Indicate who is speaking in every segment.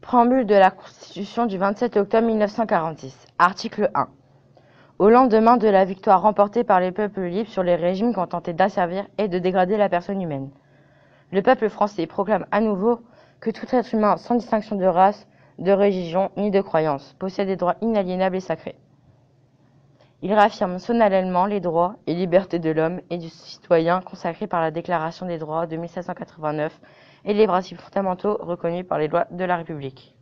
Speaker 1: Préambule de la Constitution du 27 octobre 1946. Article 1. Au lendemain de la victoire remportée par les peuples libres sur les régimes qui ont tenté d'asservir et de dégrader la personne humaine, le peuple français proclame à nouveau que tout être humain, sans distinction de race, de religion ni de croyance, possède des droits inaliénables et sacrés. Il réaffirme solennellement les droits et libertés de l'homme et du citoyen consacrés par la Déclaration des droits de 1789 et les principes fondamentaux reconnus par les lois de la République.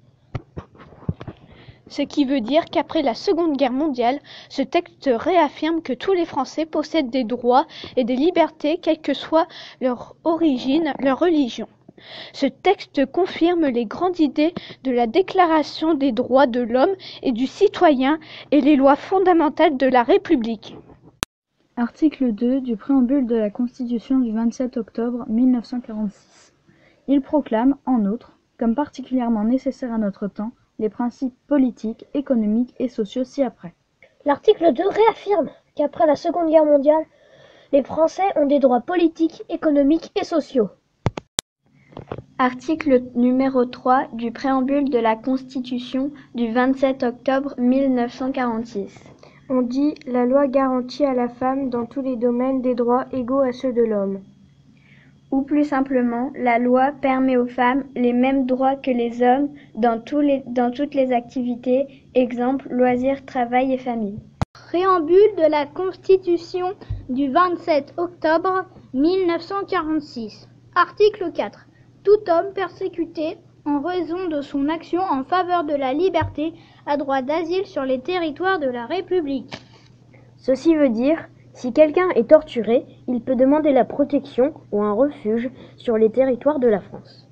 Speaker 2: Ce qui veut dire qu'après la Seconde Guerre mondiale, ce texte réaffirme que tous les Français possèdent des droits et des libertés, quelle que soit leur origine, leur religion. Ce texte confirme les grandes idées de la Déclaration des droits de l'homme et du citoyen et les lois fondamentales de la République.
Speaker 3: Article 2 du préambule de la Constitution du 27 octobre 1946. Il proclame, en outre, comme particulièrement nécessaires à notre temps, les principes politiques, économiques et sociaux ci-après.
Speaker 4: L'article 2 réaffirme qu'après la Seconde Guerre mondiale, les Français ont des droits politiques, économiques et sociaux.
Speaker 5: Article numéro 3 du préambule de la Constitution du 27 octobre 1946.
Speaker 6: On dit « La loi garantit à la femme dans tous les domaines des droits égaux à ceux de l'homme ».
Speaker 5: Ou plus simplement, la loi permet aux femmes les mêmes droits que les hommes dans toutes les activités, exemple, loisirs, travail et famille.
Speaker 2: Préambule de la Constitution du 27 octobre 1946. Article 4. Tout homme persécuté en raison de son action en faveur de la liberté a droit d'asile sur les territoires de la République.
Speaker 6: Ceci veut dire, si quelqu'un est torturé, il peut demander la protection ou un refuge sur les territoires de la France.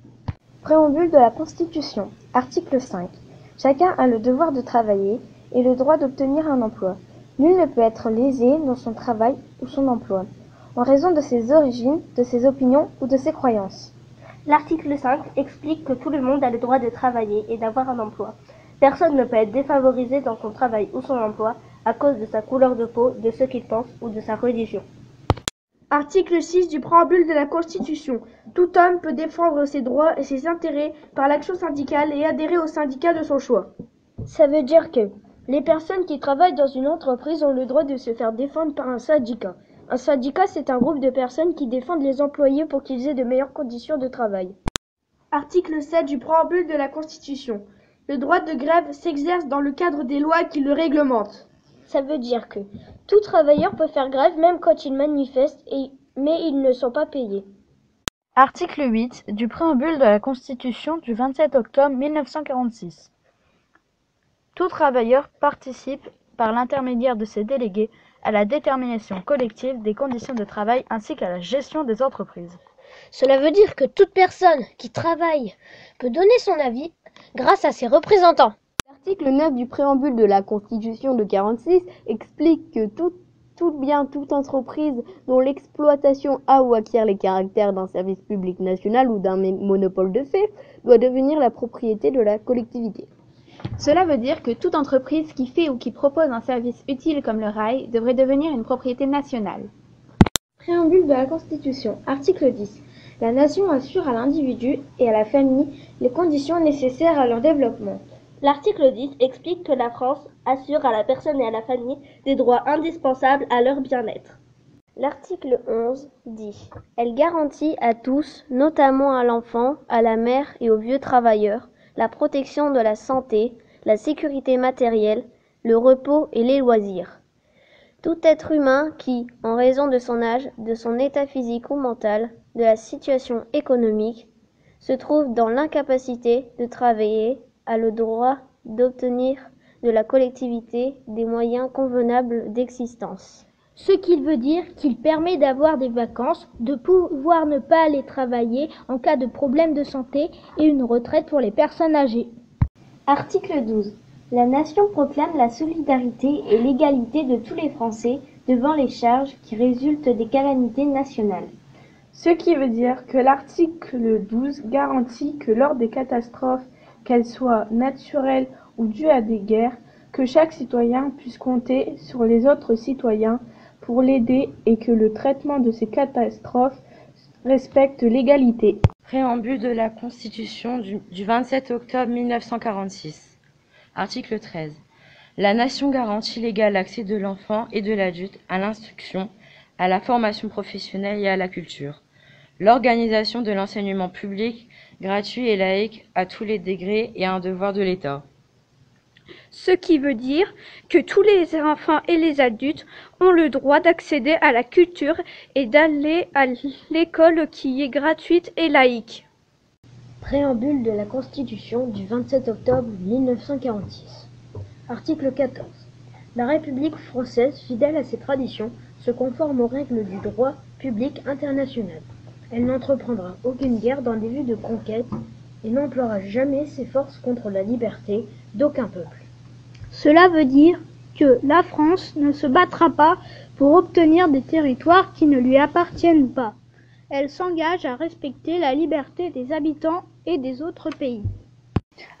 Speaker 7: Préambule de la Constitution. Article 5. Chacun a le devoir de travailler et le droit d'obtenir un emploi. Nul ne peut être lésé dans son travail ou son emploi, en raison de ses origines, de ses opinions ou de ses croyances.
Speaker 4: L'article 5 explique que tout le monde a le droit de travailler et d'avoir un emploi. Personne ne peut être défavorisé dans son travail ou son emploi à cause de sa couleur de peau, de ce qu'il pense ou de sa religion.
Speaker 6: Article 6 du préambule de la Constitution. Tout homme peut défendre ses droits et ses intérêts par l'action syndicale et adhérer au syndicat de son choix.
Speaker 7: Ça veut dire que les personnes qui travaillent dans une entreprise ont le droit de se faire défendre par un syndicat. Un syndicat, c'est un groupe de personnes qui défendent les employés pour qu'ils aient de meilleures conditions de travail.
Speaker 6: Article 7 du préambule de la Constitution. Le droit de grève s'exerce dans le cadre des lois qui le réglementent.
Speaker 7: Ça veut dire que tout travailleur peut faire grève même quand il manifeste, mais ils ne sont pas payés.
Speaker 3: Article 8 du préambule de la Constitution du 27 octobre 1946. Tout travailleur participe, par l'intermédiaire de ses délégués, à la détermination collective des conditions de travail ainsi qu'à la gestion des entreprises.
Speaker 4: Cela veut dire que toute personne qui travaille peut donner son avis grâce à ses représentants.
Speaker 8: L'article 9 du préambule de la Constitution de 1946 explique que tout bien, toute entreprise dont l'exploitation a ou acquiert les caractères d'un service public national ou d'un monopole de fait doit devenir la propriété de la collectivité.
Speaker 9: Cela veut dire que toute entreprise qui fait ou qui propose un service utile comme le rail devrait devenir une propriété nationale.
Speaker 7: Préambule de la Constitution. Article 10. La nation assure à l'individu et à la famille les conditions nécessaires à leur développement.
Speaker 4: L'article 10 explique que la France assure à la personne et à la famille des droits indispensables à leur bien-être.
Speaker 5: L'article 11 dit « Elle garantit à tous, notamment à l'enfant, à la mère et aux vieux travailleurs, la protection de la santé, la sécurité matérielle, le repos et les loisirs. Tout être humain qui, en raison de son âge, de son état physique ou mental, de la situation économique, se trouve dans l'incapacité de travailler, a le droit d'obtenir de la collectivité des moyens convenables d'existence. »
Speaker 2: Ce qui veut dire qu'il permet d'avoir des vacances, de pouvoir ne pas aller travailler en cas de problème de santé et une retraite pour les personnes âgées.
Speaker 7: Article 12. La nation proclame la solidarité et l'égalité de tous les Français devant les charges qui résultent des calamités nationales.
Speaker 6: Ce qui veut dire que l'article 12 garantit que lors des catastrophes, qu'elles soient naturelles ou dues à des guerres, que chaque citoyen puisse compter sur les autres citoyens pour l'aider et que le traitement de ces catastrophes respecte l'égalité.
Speaker 1: Préambule de la Constitution du 27 octobre 1946. Article 13. La Nation garantit l'égal accès de l'enfant et de l'adulte à l'instruction, à la formation professionnelle et à la culture. L'organisation de l'enseignement public, gratuit et laïque à tous les degrés est un devoir de l'État.
Speaker 2: Ce qui veut dire que tous les enfants et les adultes ont le droit d'accéder à la culture et d'aller à l'école qui est gratuite et laïque.
Speaker 8: Préambule de la Constitution du 27 octobre 1946. Article 14. La République française, fidèle à ses traditions, se conforme aux règles du droit public international. Elle n'entreprendra aucune guerre dans des vues de conquête et n'emploiera jamais ses forces contre la liberté d'aucun peuple.
Speaker 2: Cela veut dire que la France ne se battra pas pour obtenir des territoires qui ne lui appartiennent pas. Elle s'engage à respecter la liberté des habitants et des autres pays.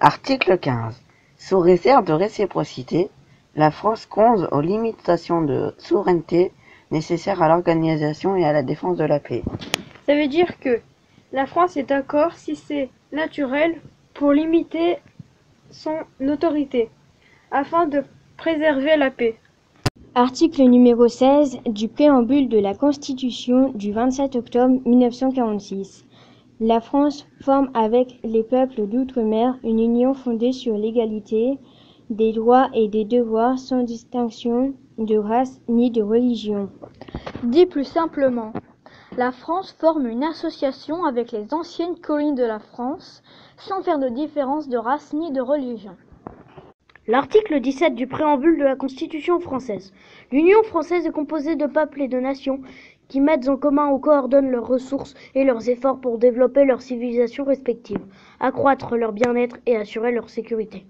Speaker 10: Article 15. Sous réserve de réciprocité, la France compte aux limitations de souveraineté nécessaires à l'organisation et à la défense de la paix.
Speaker 6: Ça veut dire que la France est d'accord si c'est naturel pour limiter son autorité, afin de préserver la paix.
Speaker 8: Article numéro 16 du préambule de la Constitution du 27 octobre 1946. La France forme avec les peuples d'outre-mer une union fondée sur l'égalité des droits et des devoirs sans distinction de race ni de religion.
Speaker 2: Dit plus simplement, la France forme une association avec les anciennes colonies de la France sans faire de différence de race ni de religion.
Speaker 3: L'article 17 du préambule de la Constitution française. L'Union française est composée de peuples et de nations qui mettent en commun ou coordonnent leurs ressources et leurs efforts pour développer leurs civilisations respectives, accroître leur bien-être et assurer leur sécurité.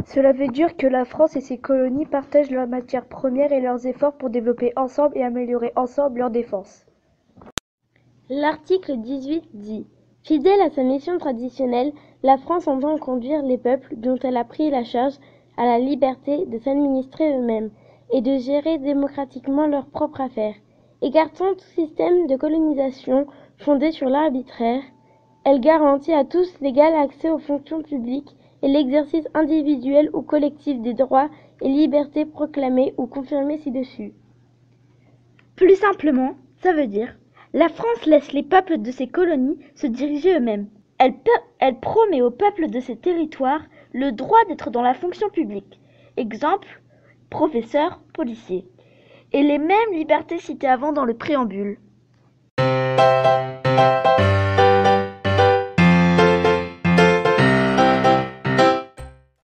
Speaker 6: Cela veut dire que la France et ses colonies partagent leurs matières premières et leurs efforts pour développer ensemble et améliorer ensemble leur défense.
Speaker 5: L'article 18 dit: fidèle à sa mission traditionnelle, la France entend conduire les peuples dont elle a pris la charge à la liberté de s'administrer eux-mêmes et de gérer démocratiquement leurs propres affaires. Écartant tout système de colonisation fondé sur l'arbitraire, elle garantit à tous l'égal accès aux fonctions publiques et l'exercice individuel ou collectif des droits et libertés proclamés ou confirmés ci-dessus.
Speaker 2: Plus simplement, ça veut dire la France laisse les peuples de ses colonies se diriger eux-mêmes. Elle promet aux peuples de ces territoires le droit d'être dans la fonction publique. Exemple, professeurs, policiers. Et les mêmes libertés citées avant dans le préambule.